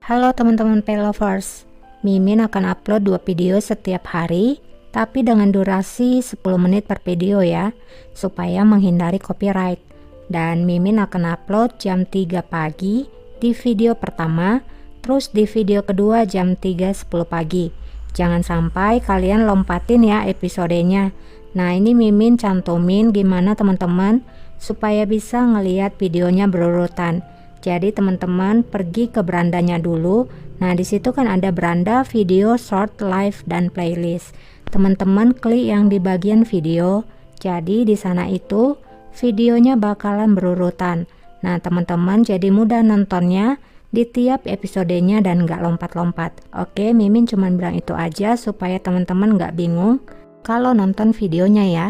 Halo teman-teman Paylovers, Mimin akan upload 2 video setiap hari, tapi dengan durasi 10 menit per video ya, supaya menghindari copyright. Dan Mimin akan upload jam 3 pagi di video pertama, terus di video kedua jam 3.10 pagi. Jangan sampai kalian lompatin ya episodenya. Nah, ini Mimin cantumin gimana teman-teman supaya bisa ngelihat videonya berurutan. Jadi teman-teman pergi ke berandanya dulu. Nah, di situ kan ada beranda video, short, live, dan playlist. Teman-teman klik yang di bagian video. Jadi di sana itu videonya bakalan berurutan. Nah, teman-teman jadi mudah nontonnya di tiap episodenya dan nggak lompat-lompat. Oke, Mimin cuman bilang itu aja supaya teman-teman nggak bingung kalau nonton videonya ya.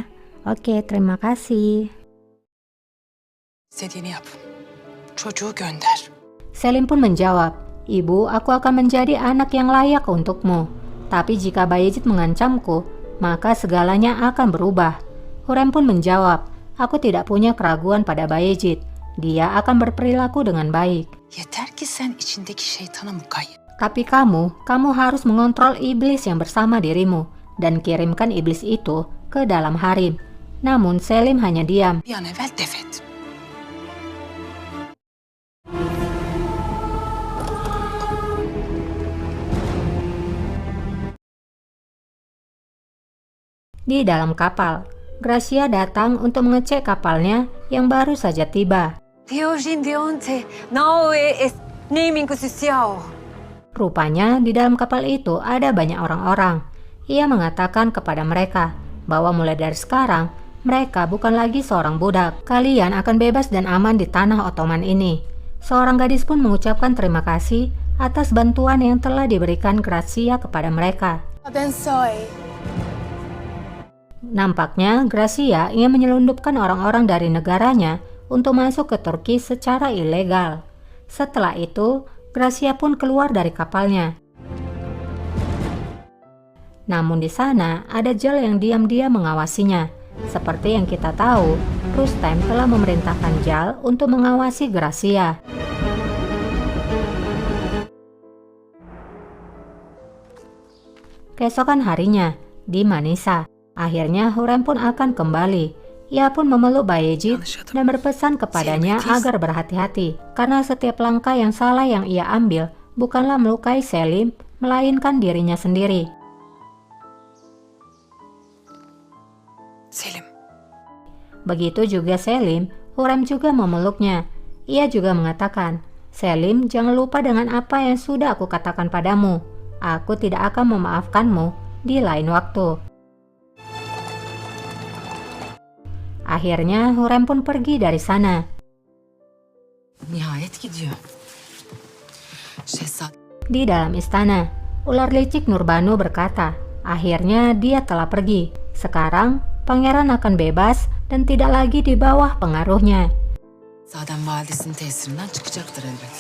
Oke, terima kasih. İstediğini yap. Çocuğu gönder. Selim pun menjawab, "Ibu, aku akan menjadi anak yang layak untukmu. Tapi jika Bayezid mengancamku, maka segalanya akan berubah." Hurrem pun menjawab, "Aku tidak punya keraguan pada Bayezid. Dia akan berperilaku dengan baik. Yeter ki sen içindeki şeytana mukayyet. Tapi kamu harus mengontrol iblis yang bersama dirimu dan kirimkan iblis itu ke dalam harem." Namun Selim hanya diam. Bir an evvel def et. Di dalam kapal, Gracia datang untuk mengecek kapalnya yang baru saja tiba. Rupanya di dalam kapal itu ada banyak orang-orang. Ia mengatakan kepada mereka bahwa mulai dari sekarang mereka bukan lagi seorang budak. Kalian akan bebas dan aman di tanah Ottoman ini. Seorang gadis pun mengucapkan terima kasih atas bantuan yang telah diberikan Gracia kepada mereka. Nampaknya Gracia ingin menyelundupkan orang-orang dari negaranya untuk masuk ke Turki secara ilegal. Setelah itu, Gracia pun keluar dari kapalnya. Namun di sana ada Jal yang diam-diam mengawasinya. Seperti yang kita tahu, Rustem telah memerintahkan Jal untuk mengawasi Gracia. Keesokan harinya, di Manisa, akhirnya Hurrem pun akan kembali. Ia pun memeluk Bayezid dan berpesan kepadanya agar berhati-hati, karena setiap langkah yang salah yang ia ambil bukanlah melukai Selim, melainkan dirinya sendiri. Selim. Begitu juga Selim, Hurrem juga memeluknya. Ia juga mengatakan, "Selim, jangan lupa dengan apa yang sudah aku katakan padamu. Aku tidak akan memaafkanmu di lain waktu." Akhirnya Hurrem pun pergi dari sana. Nihayet gidiyor. Şehzade. Di dalam istana, ular licik Nurbanu berkata, akhirnya dia telah pergi. Sekarang pangeran akan bebas dan tidak lagi di bawah pengaruhnya. Zaten validesinin tesirinden çıkacaktır elbet.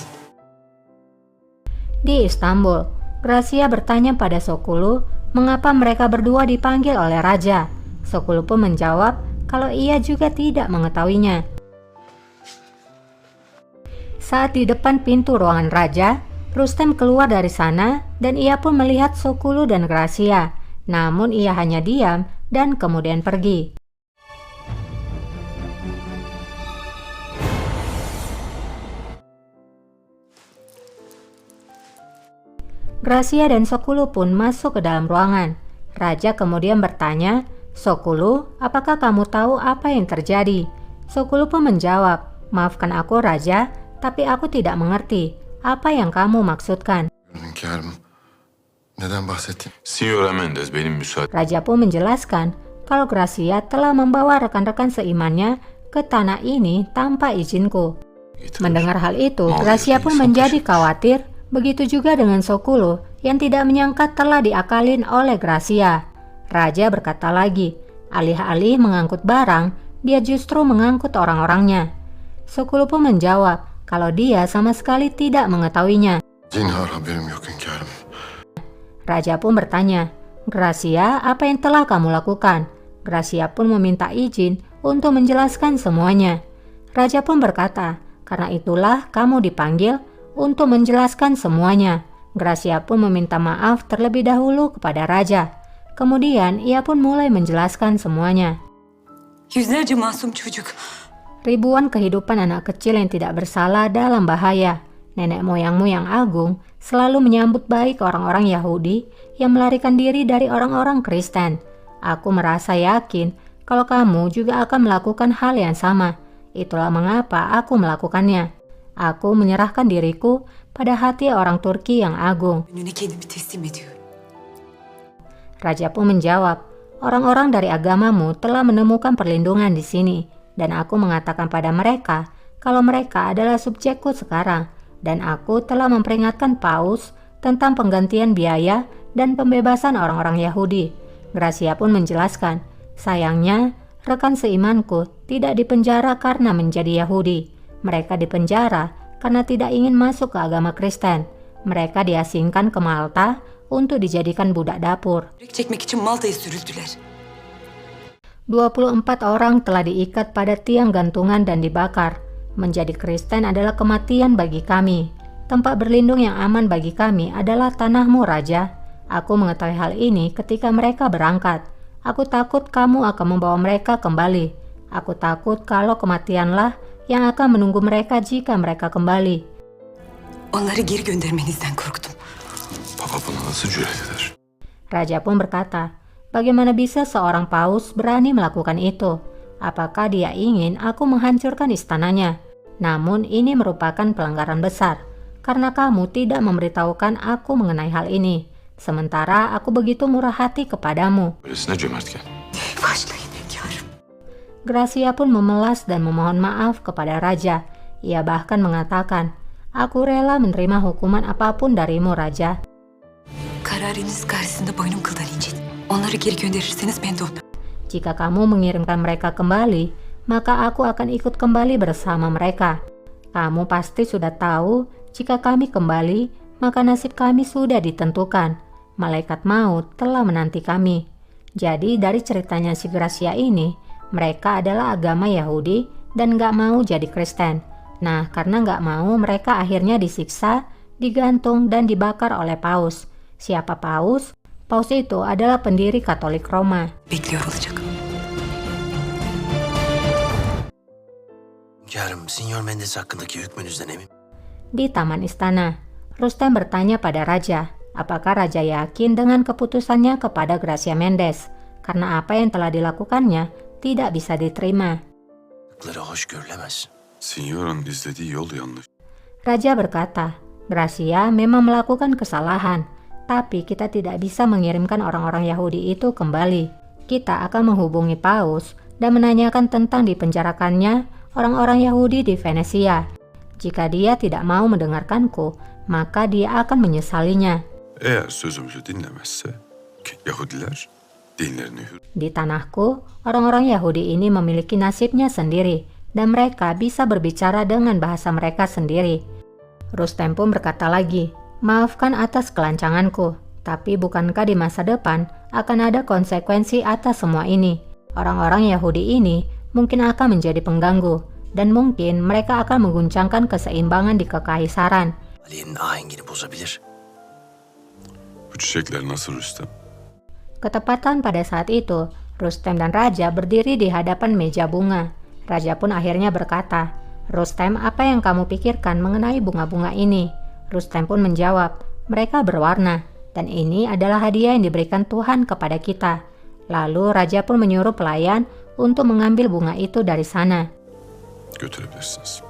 Di Istanbul, Gracia bertanya pada Sokulu mengapa mereka berdua dipanggil oleh raja. Sokulu pun menjawab kalau ia juga tidak mengetahuinya. Saat di depan pintu ruangan raja, Rustem keluar dari sana dan ia pun melihat Sokulu dan Gracia. Namun ia hanya diam dan kemudian pergi. Gracia dan Sokulu pun masuk ke dalam ruangan. Raja kemudian bertanya, "Sokulu, apakah kamu tahu apa yang terjadi?" Sokulu pun menjawab, "Maafkan aku Raja, tapi aku tidak mengerti. Apa yang kamu maksudkan?" Raja pun menjelaskan kalau Gracia telah membawa rekan-rekan seimannya ke tanah ini tanpa izinku. Mendengar hal itu, Gracia pun menjadi khawatir. Begitu juga dengan Sokulu yang tidak menyangka telah diakalin oleh Gracia. Raja berkata lagi, alih-alih mengangkut barang, dia justru mengangkut orang-orangnya. Sokulu pun menjawab kalau dia sama sekali tidak mengetahuinya. Raja pun bertanya, "Gracia, apa yang telah kamu lakukan?" Gracia pun meminta izin untuk menjelaskan semuanya. Raja pun berkata, "Karena itulah kamu dipanggil untuk menjelaskan semuanya. Gracia pun meminta maaf terlebih dahulu kepada raja. Kemudian ia pun mulai menjelaskan semuanya. Yüzlerce masum çocuk. Ribuan kehidupan anak kecil yang tidak bersalah dalam bahaya. Nenek moyangmu yang agung selalu menyambut baik orang-orang Yahudi yang melarikan diri dari orang-orang Kristen. Aku merasa yakin kalau kamu juga akan melakukan hal yang sama. Itulah mengapa aku melakukannya. Aku menyerahkan diriku pada hati orang Turki yang agung. Önüne kendimi teslim ediyorum. Raja pun menjawab, orang-orang dari agamamu telah menemukan perlindungan di sini, dan aku mengatakan pada mereka kalau mereka adalah subjekku sekarang, dan aku telah memperingatkan Paus tentang penggantian biaya dan pembebasan orang-orang Yahudi. Gracia pun menjelaskan, sayangnya rekan seimanku tidak dipenjara karena menjadi Yahudi. Mereka dipenjara karena tidak ingin masuk ke agama Kristen. Mereka diasingkan ke Malta untuk dijadikan budak dapur. Çekmek için Malta'ya sürüldüler. 24 orang telah diikat pada tiang gantungan dan dibakar. Menjadi Kristen adalah kematian bagi kami. Tempat berlindung yang aman bagi kami adalah tanahmu, Raja. Aku mengetahui hal ini ketika mereka berangkat. Aku takut kamu akan membawa mereka kembali. Aku takut kalau kematianlah yang akan menunggu mereka jika mereka kembali. Onları geri göndermenizden korktum. Papa buna nasıl cüret eder? Raja pun berkata, bagaimana bisa seorang paus berani melakukan itu? Apakah dia ingin aku menghancurkan istananya? Namun ini merupakan pelanggaran besar, karena kamu tidak memberitahukan aku mengenai hal ini. Sementara aku begitu murah hati kepadamu. Böylesine cömertken. Başlayın hünkârım. Gracia pun memelas dan memohon maaf kepada raja. Ia bahkan mengatakan, aku rela menerima hukuman apapun darimu, Raja. Kararınız karşısında boynum kıldan incit. Onları geri gönderirseniz ben de Jika kamu mengirimkan mereka kembali, maka aku akan ikut kembali bersama mereka. Kamu pasti sudah tahu, jika kami kembali, maka nasib kami sudah ditentukan. Malaikat maut telah menanti kami. Jadi dari ceritanya si Gracia ini, mereka adalah agama Yahudi dan gak mau jadi Kristen. Nah, karena gak mau, mereka akhirnya disiksa, digantung, dan dibakar oleh Paus. Siapa Paus? Paus itu adalah pendiri Katolik Roma. bekliyor olacak. Hünkârım, Sinyor Mendes hakkındaki hükmünüzden emin. Di taman istana, Rustem bertanya pada raja, apakah raja yakin dengan keputusannya kepada Gracia Mendes, karena apa yang telah dilakukannya tidak bisa diterima. Hakları hoş görülemez. Signora'nın izlediği yol yanlış. Raja berkata, Gracia memang melakukan kesalahan, tapi kita tidak bisa mengirimkan orang-orang Yahudi itu kembali. Kita akan menghubungi Paus dan menanyakan tentang dipenjarakannya orang-orang Yahudi di Venesia. Jika dia tidak mau mendengarkanku, maka dia akan menyesalinya. Eğer sözümüzü dinlemezse Yahudiler dinlerini hür. Di tanahku, orang-orang Yahudi ini memiliki nasibnya sendiri, dan mereka bisa berbicara dengan bahasa mereka sendiri. Rustem pun berkata lagi, maafkan atas kelancanganku, tapi bukankah di masa depan akan ada konsekuensi atas semua ini? Orang-orang Yahudi ini mungkin akan menjadi pengganggu, dan mungkin mereka akan mengguncangkan keseimbangan di kekaisaran. Aliye'nin ahengini bozabilir. Bu çiçekler nasıl Rüstem? Ketepatan pada saat itu, Rustem dan Raja berdiri di hadapan meja bunga. Raja pun akhirnya berkata, Rustem, apa yang kamu pikirkan mengenai bunga-bunga ini? Rustem pun menjawab, mereka berwarna, dan ini adalah hadiah yang diberikan Tuhan kepada kita. Lalu Raja pun menyuruh pelayan untuk mengambil bunga itu dari sana. Götürebilirsiniz.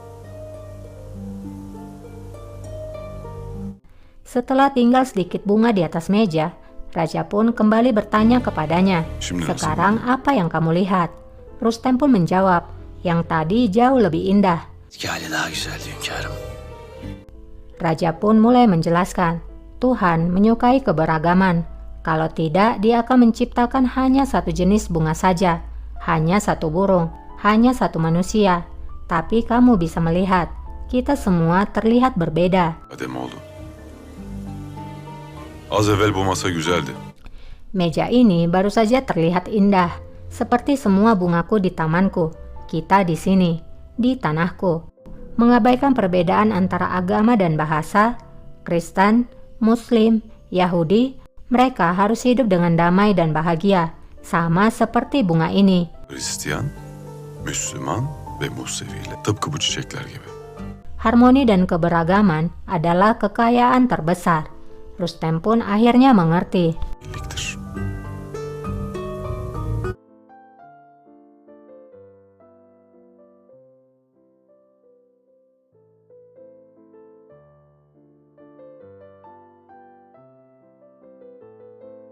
Setelah tinggal sedikit bunga di atas meja, Raja pun kembali bertanya kepadanya, sekarang apa yang kamu lihat? Rustem pun menjawab, yang tadi jauh lebih indah. Eski hali daha güzeldi hünkârım. Raja pun mulai menjelaskan, Tuhan menyukai keberagaman. Kalau tidak, dia akan menciptakan hanya satu jenis bunga saja, hanya satu burung, hanya satu manusia. Tapi kamu bisa melihat, kita semua terlihat berbeda. Ademoğlu. Az evvel bu masa güzeldi. Meja ini baru saja terlihat indah, seperti semua bungaku di tamanku. Kita di sini, di tanahku. Mengabaikan perbedaan antara agama dan bahasa, Kristen, Muslim, Yahudi, mereka harus hidup dengan damai dan bahagia, sama seperti bunga ini. Hristiyan, Müslüman ve Museviler. Tıpkı bu çiçekler gibi. Harmoni dan keberagaman adalah kekayaan terbesar. Rustem pun akhirnya mengerti. Birlikte